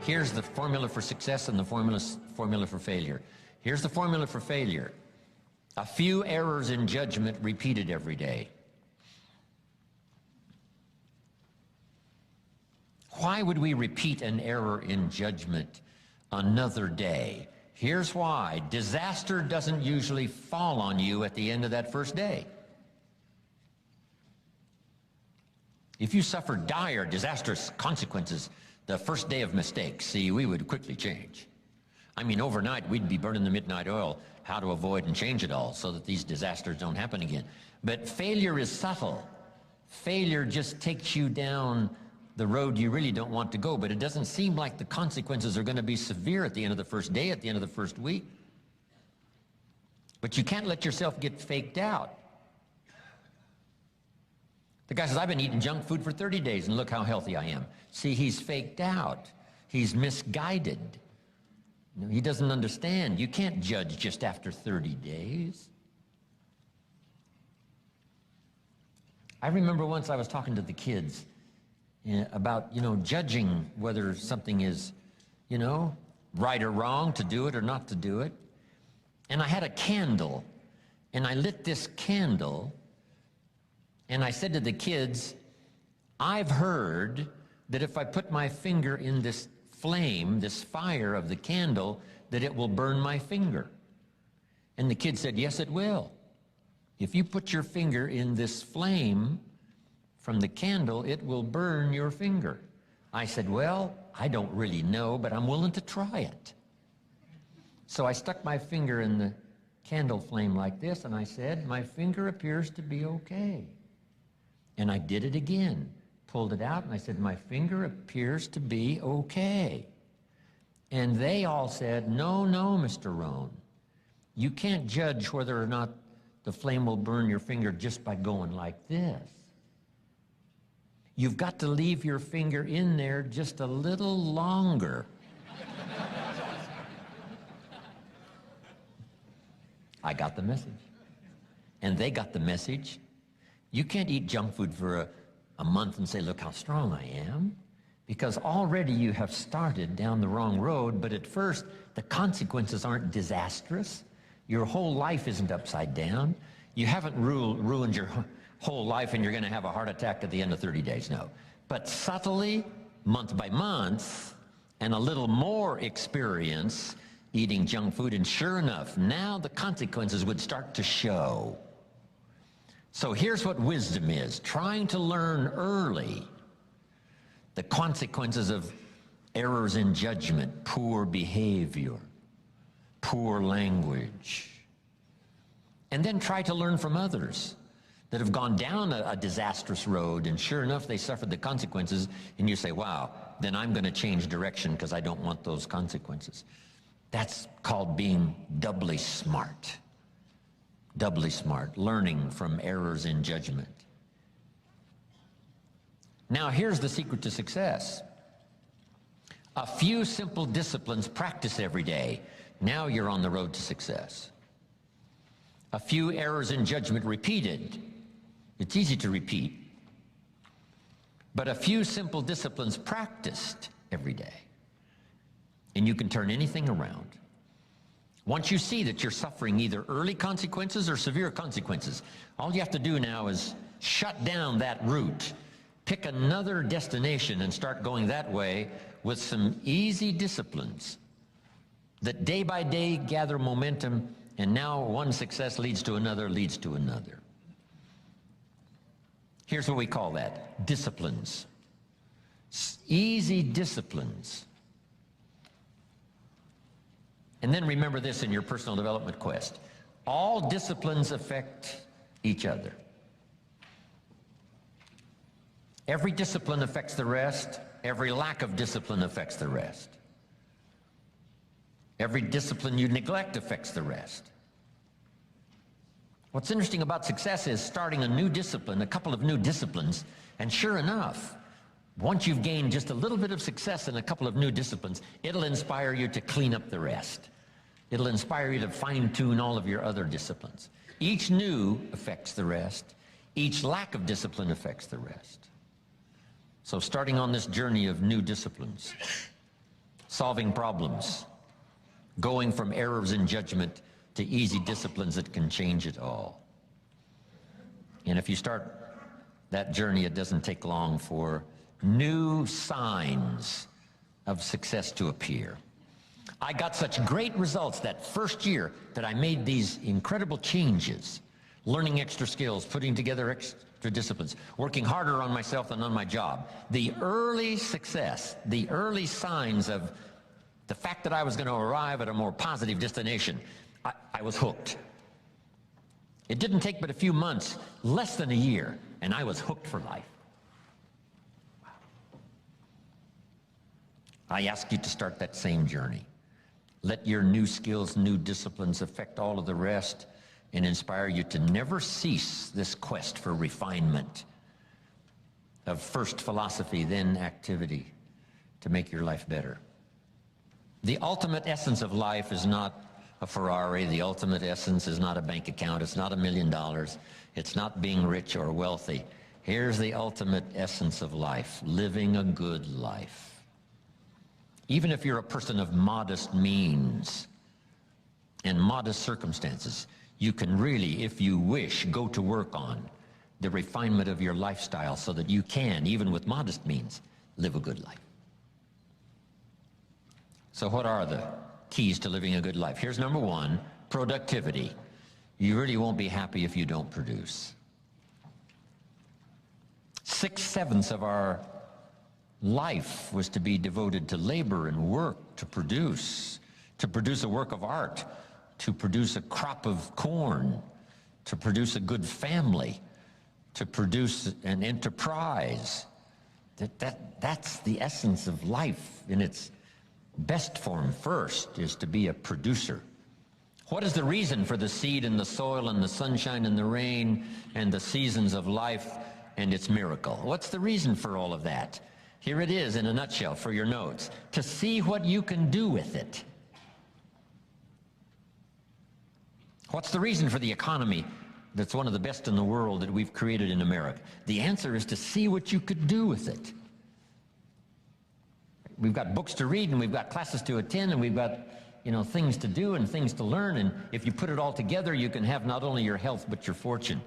Here's the formula for success and the formula for failure. Here's the formula for failure. A few errors in judgment repeated every day. Why would we repeat an error in judgment another day? Here's why. Disaster doesn't usually fall on you at the end of that first day. If you suffer dire, disastrous consequences the first day of mistakes, see, we would quickly change. I mean, overnight, we'd be burning the midnight oil, how to avoid and change it all so that these disasters don't happen again. But failure is subtle. Failure just takes you down the road you really don't want to go, but it doesn't seem like the consequences are going to be severe at the end of the first day, at the end of the first week. But you can't let yourself get faked out. The guy says, I've been eating junk food for 30 days and look how healthy I am. See, he's faked out. He's misguided. You know, he doesn't understand. You can't judge just after 30 days. I remember once I was talking to the kids about, judging whether something is, right or wrong, to do it or not to do it. And I had a candle, and I lit this candle, and I said to the kids, I've heard that if I put my finger in this flame, this fire of the candle, that it will burn my finger. And the kids said, yes, it will. If you put your finger in this flame from the candle, it will burn your finger. I said, well, I don't really know, but I'm willing to try it. So I stuck my finger in the candle flame like this, and I said, my finger appears to be okay. And I did it again, pulled it out, and I said, my finger appears to be okay. And they all said, no, Mr. Rohn, you can't judge whether or not the flame will burn your finger just by going like this. You've got to leave your finger in there just a little longer. I got the message. And they got the message. You can't eat junk food for a month and say, look how strong I am. Because already you have started down the wrong road, but at first the consequences aren't disastrous. Your whole life isn't upside down. You haven't ruined your whole life and you're going to have a heart attack at the end of 30 days, no. But subtly, month by month, and a little more experience eating junk food, and sure enough, now the consequences would start to show. So here's what wisdom is: trying to learn early the consequences of errors in judgment, poor behavior, poor language, and then try to learn from others that have gone down a disastrous road, and sure enough, they suffered the consequences, and you say, wow, then I'm going to change direction because I don't want those consequences. That's called being doubly smart. Doubly smart, learning from errors in judgment. Now, here's the secret to success. A few simple disciplines practiced every day. Now you're on the road to success. A few errors in judgment repeated. It's easy to repeat. But a few simple disciplines practiced every day. And you can turn anything around. Once you see that you're suffering either early consequences or severe consequences, all you have to do now is shut down that route, pick another destination and start going that way with some easy disciplines that day by day gather momentum, and now one success leads to another, leads to another. Here's what we call that: disciplines. Easy disciplines. And then remember this in your personal development quest: all disciplines affect each other. Every discipline affects the rest. Every lack of discipline affects the rest. Every discipline you neglect affects the rest. What's interesting about success is starting a new discipline, a couple of new disciplines, and sure enough, once you've gained just a little bit of success in a couple of new disciplines, it'll inspire you to clean up the rest. It'll inspire you to fine-tune all of your other disciplines. Each new affects the rest. Each lack of discipline affects the rest. So starting on this journey of new disciplines. solving problems, going from errors in judgment to easy disciplines that can change it all. And if you start that journey, it doesn't take long for new signs of success to appear. I got such great results that first year that I made these incredible changes, learning extra skills, putting together extra disciplines, working harder on myself than on my job. The early success, the early signs of the fact that I was going to arrive at a more positive destination, I was hooked. It didn't take but a few months, less than a year, and I was hooked for life. I ask you to start that same journey. Let your new skills, new disciplines affect all of the rest and inspire you to never cease this quest for refinement of first philosophy, then activity, to make your life better. The ultimate essence of life is not a Ferrari. The ultimate essence is not a bank account. It's not $1 million. It's not being rich or wealthy. Here's the ultimate essence of life: living a good life. Even if you're a person of modest means and modest circumstances, you can really, if you wish, go to work on the refinement of your lifestyle so that you can, even with modest means, live a good life. So what are the keys to living a good life? Here's number one: productivity. You really won't be happy if you don't produce. 6/7 of our life was to be devoted to labor and work, to produce a work of art, to produce a crop of corn, to produce a good family, to produce an enterprise. That's the essence of life in its best form. First is to be a producer. What is the reason for the seed and the soil and the sunshine and the rain and the seasons of life and its miracle? What's the reason for all of that? Here it is in a nutshell for your notes: to see what you can do with it. What's the reason for the economy that's one of the best in the world that we've created in America? The answer is to see what you could do with it. We've got books to read, and we've got classes to attend, and we've got, things to do and things to learn, and if you put it all together, you can have not only your health but your fortune.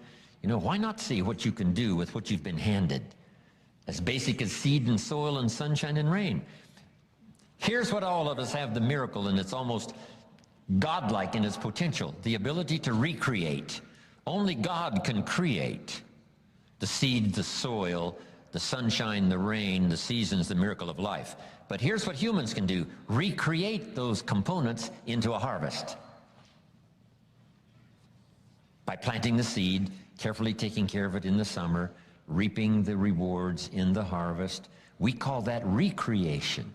Why not see what you can do with what you've been handed? As basic as seed and soil and sunshine and rain. Here's what all of us have: the miracle, and it's almost godlike in its potential: the ability to recreate. Only God can create the seed, the soil, the sunshine, the rain, the seasons, the miracle of life. But here's what humans can do: recreate those components into a harvest. By planting the seed, carefully taking care of it in the summer, reaping the rewards in the harvest. We call that recreation.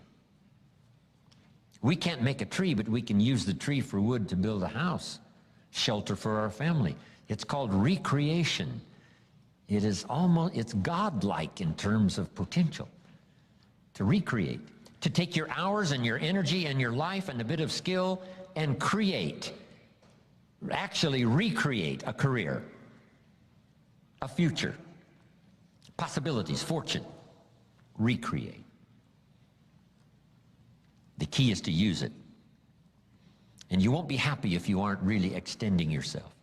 We can't make a tree, but we can use the tree for wood to build a house, shelter for our family. It's called recreation. It's godlike in terms of potential. To recreate, to take your hours and your energy and your life and a bit of skill and create, actually recreate a career, a future, possibilities, fortune. Recreate. The key is to use it. And you won't be happy if you aren't really extending yourself.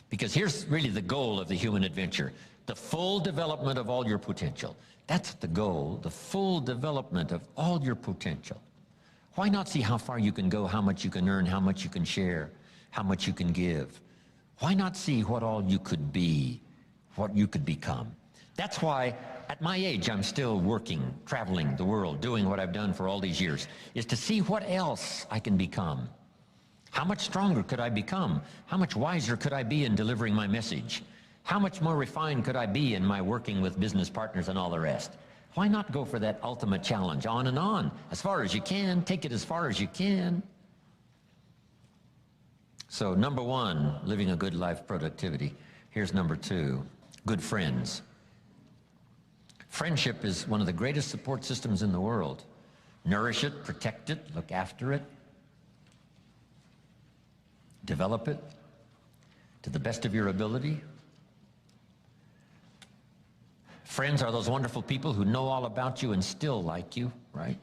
Because here's really the goal of the human adventure: the full development of all your potential. That's the goal, the full development of all your potential. Why not see how far you can go, how much you can earn, how much you can share, how much you can give? Why not see what all you could be, what you could become? That's why at my age I'm still working, traveling the world, doing what I've done for all these years, is to see what else I can become. How much stronger could I become? How much wiser could I be in delivering my message? How much more refined could I be in my working with business partners and all the rest? Why not go for that ultimate challenge? On and on, as far as you can. Take it as far as you can. So number one, living a good life, productivity. Here's number two: good friends. Friendship is one of the greatest support systems in the world. Nourish it, protect it, look after it, develop it to the best of your ability. Friends are those wonderful people who know all about you and still like you, right?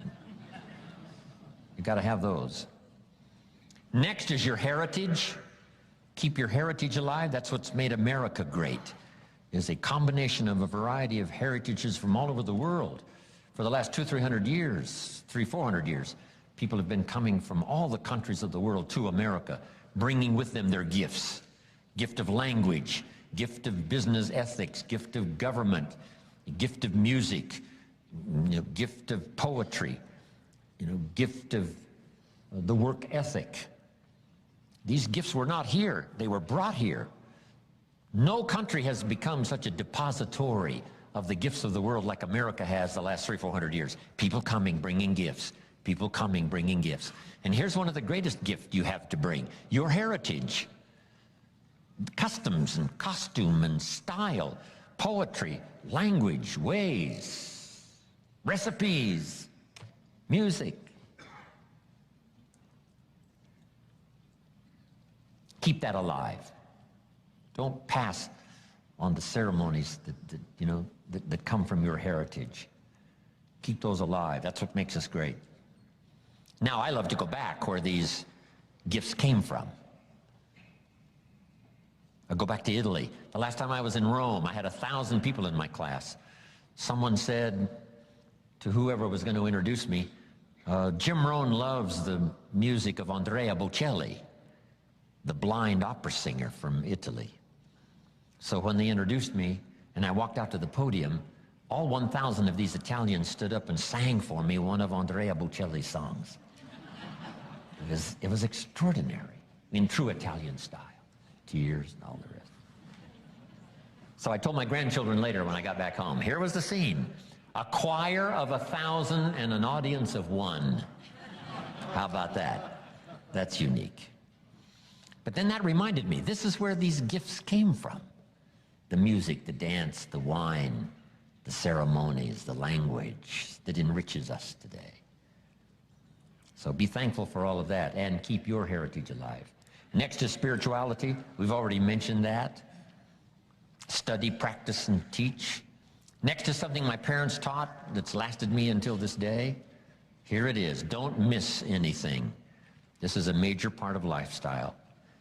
You got to have those. Next is your heritage. Keep your heritage alive. That's what's made America great, is a combination of a variety of heritages from all over the world. For the last 200-300 years, 300-400 years, people have been coming from all the countries of the world to America, bringing with them their gifts. Gift of language, gift of business ethics, gift of government, gift of music, gift of poetry, gift of the work ethic. These gifts were not here, they were brought here. No country has become such a depository of the gifts of the world like America has the last 300-400 years. People coming, bringing gifts. People coming, bringing gifts. And here's one of the greatest gifts you have to bring: your heritage. Customs and costume and style, poetry, language, ways, recipes, music. Keep that alive. Don't pass on the ceremonies that come from your heritage. Keep those alive. That's what makes us great. Now, I love to go back where these gifts came from. I go back to Italy. The last time I was in Rome, I had 1,000 people in my class. Someone said to whoever was going to introduce me, Jim Rohn loves the music of Andrea Bocelli, the blind opera singer from Italy. So when they introduced me and I walked out to the podium, all 1,000 of these Italians stood up and sang for me one of Andrea Bocelli's songs. It was extraordinary, in true Italian style. Tears and all the rest. So I told my grandchildren later when I got back home, here was the scene: a choir of 1,000 and an audience of 1. How about that? That's unique. But then that reminded me, this is where these gifts came from. The music, the dance, the wine, the ceremonies, the language that enriches us today. So be thankful for all of that and keep your heritage alive. Next is spirituality. We've already mentioned that. Study, practice, and teach. Next is something my parents taught that's lasted me until this day. Here it is. Don't miss anything. This is a major part of lifestyle.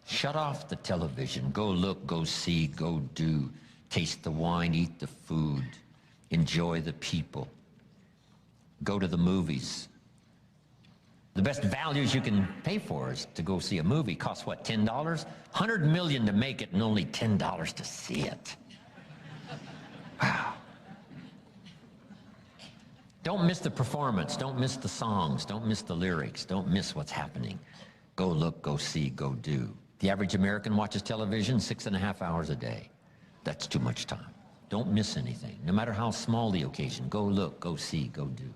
Shut off the television. Go look, go see, go do. Taste the wine, eat the food. Enjoy the people. Go to the movies. The best values you can pay for is to go see a movie. Costs what, $10? $100 million to make it and only $10 to see it. Wow. Don't miss the performance. Don't miss the songs. Don't miss the lyrics. Don't miss what's happening. Go look, go see, go do. The average American watches television 6.5 hours a day. That's too much time. Don't miss anything. No matter how small the occasion, go look, go see, go do.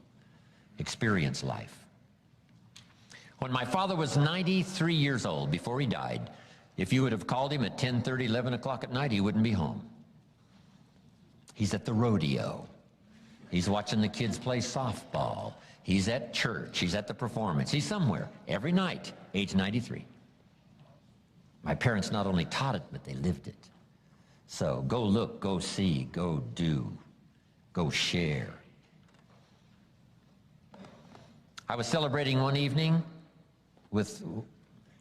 Experience life. When my father was 93 years old, before he died, if you would have called him at 10:30, 11 o'clock at night, he wouldn't be home. He's at the rodeo. He's watching the kids play softball. He's at church. He's at the performance. He's somewhere every night, age 93. My parents not only taught it, but they lived it. So go look, go see, go do, go share. I was celebrating one evening with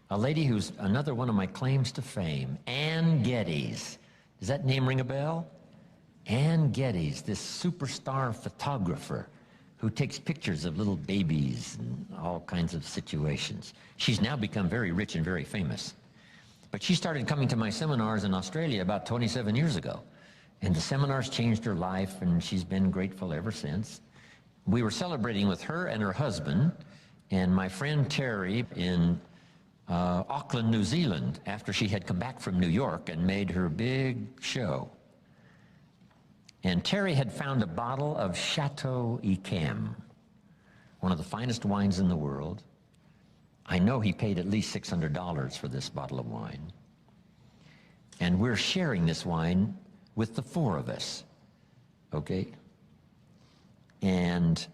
a lady who's another one of my claims to fame, Ann Geddes. Does that name ring a bell? Ann Geddes, this superstar photographer who takes pictures of little babies and all kinds of situations. She's now become very rich and very famous. But she started coming to my seminars in Australia about 27 years ago. And the seminars changed her life, and she's been grateful ever since. We were celebrating with her and her husband and my friend Terry in Auckland, New Zealand, after she had come back from New York and made her big show. And Terry had found a bottle of Chateau Yquem, one of the finest wines in the world. I know he paid at least $600 for this bottle of wine. And we're sharing this wine with the 4 of us, okay? And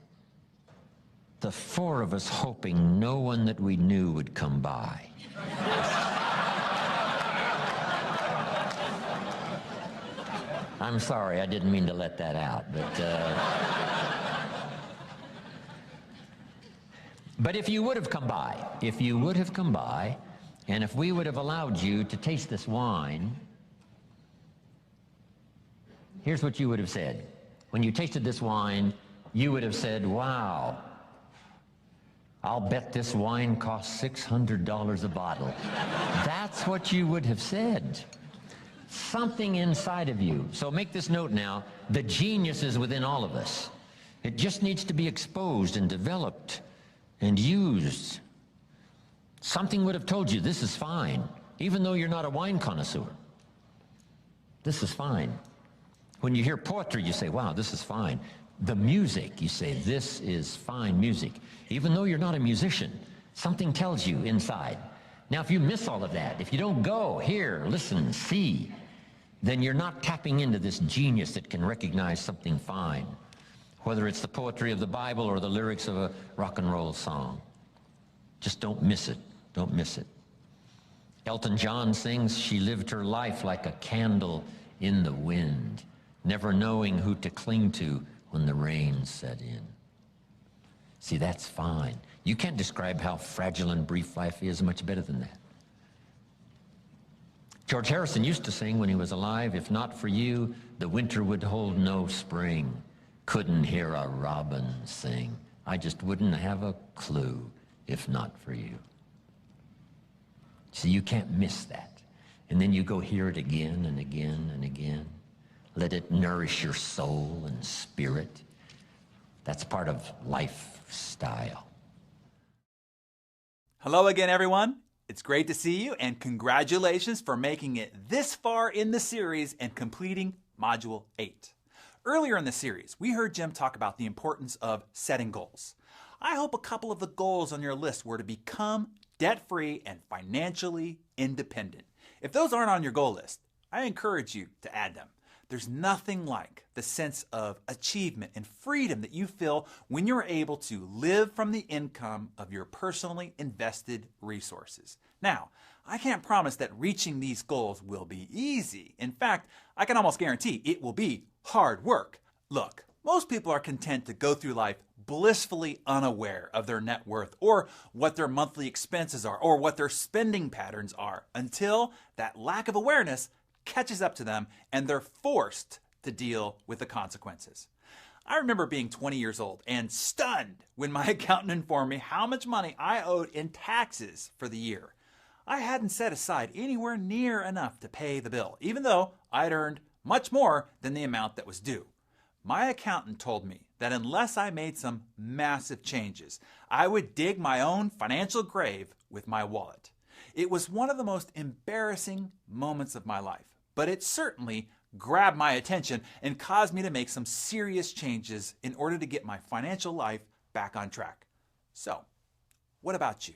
the 4 of us hoping no one that we knew would come by. I'm sorry, I didn't mean to let that out, but But if you would have come by, and if we would have allowed you to taste this wine, here's what you would have said. When you tasted this wine, you would have said, wow, I'll bet this wine costs $600 a bottle. That's what you would have said. Something inside of you. So make this note now, the genius is within all of us. It just needs to be exposed and developed and used. Something would have told you this is fine, even though you're not a wine connoisseur. This is fine. When you hear poetry, you say, wow, this is fine. The music, you say, this is fine music. Even though you're not a musician, something tells you inside. Now, if you miss all of that, if you don't go, hear, listen, see, then you're not tapping into this genius that can recognize something fine, whether it's the poetry of the Bible or the lyrics of a rock and roll song. Just don't miss it. Don't miss it. Elton John sings, she lived her life like a candle in the wind, never knowing who to cling to when the rain set in. See, that's fine. You can't describe how fragile and brief life is much better than that. George Harrison used to sing when he was alive, if not for you, the winter would hold no spring. Couldn't hear a robin sing. I just wouldn't have a clue if not for you. See, you can't miss that. And then you go hear it again and again and again. Let it nourish your soul and spirit. That's part of lifestyle. Hello again, everyone. It's great to see you, and congratulations for making it this far in the series and completing Module 8. Earlier in the series, we heard Jim talk about the importance of setting goals. I hope a couple of the goals on your list were to become debt-free and financially independent. If those aren't on your goal list, I encourage you to add them. There's nothing like the sense of achievement and freedom that you feel when you're able to live from the income of your personally invested resources. Now, I can't promise that reaching these goals will be easy. In fact, I can almost guarantee it will be hard work. Look, most people are content to go through life blissfully unaware of their net worth or what their monthly expenses are or what their spending patterns are until that lack of awareness catches up to them and they're forced to deal with the consequences. I remember being 20 years old and stunned when my accountant informed me how much money I owed in taxes for the year. I hadn't set aside anywhere near enough to pay the bill, even though I'd earned much more than the amount that was due. My accountant told me that unless I made some massive changes, I would dig my own financial grave with my wallet. It was one of the most embarrassing moments of my life, but it certainly grabbed my attention and caused me to make some serious changes in order to get my financial life back on track. So, what about you?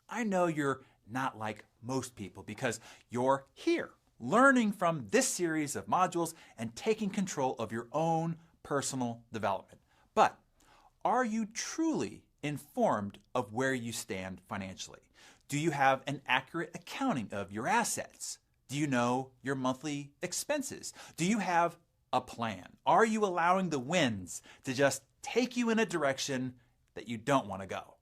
I know you're not like most people because you're here, learning from this series of modules and taking control of your own personal development. But are you truly informed of where you stand financially? Do you have an accurate accounting of your assets? Do you know your monthly expenses? Do you have a plan? Are you allowing the winds to just take you in a direction that you don't want to go?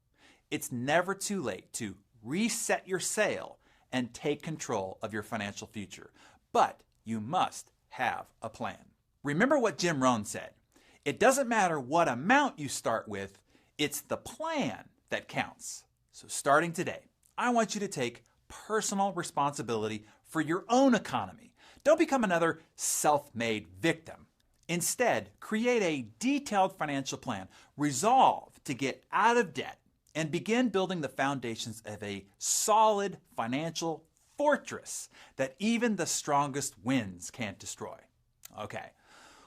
It's never too late to reset your sail and take control of your financial future. But you must have a plan. Remember what Jim Rohn said. It doesn't matter what amount you start with, it's the plan that counts. So starting today, I want you to take personal responsibility for your own economy. Don't become another self-made victim. Instead, create a detailed financial plan. Resolve to get out of debt and begin building the foundations of a solid financial fortress that even the strongest winds can't destroy. Okay.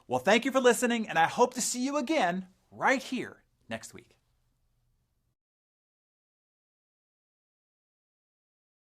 Well, thank you for listening, and I hope to see you again right here next week.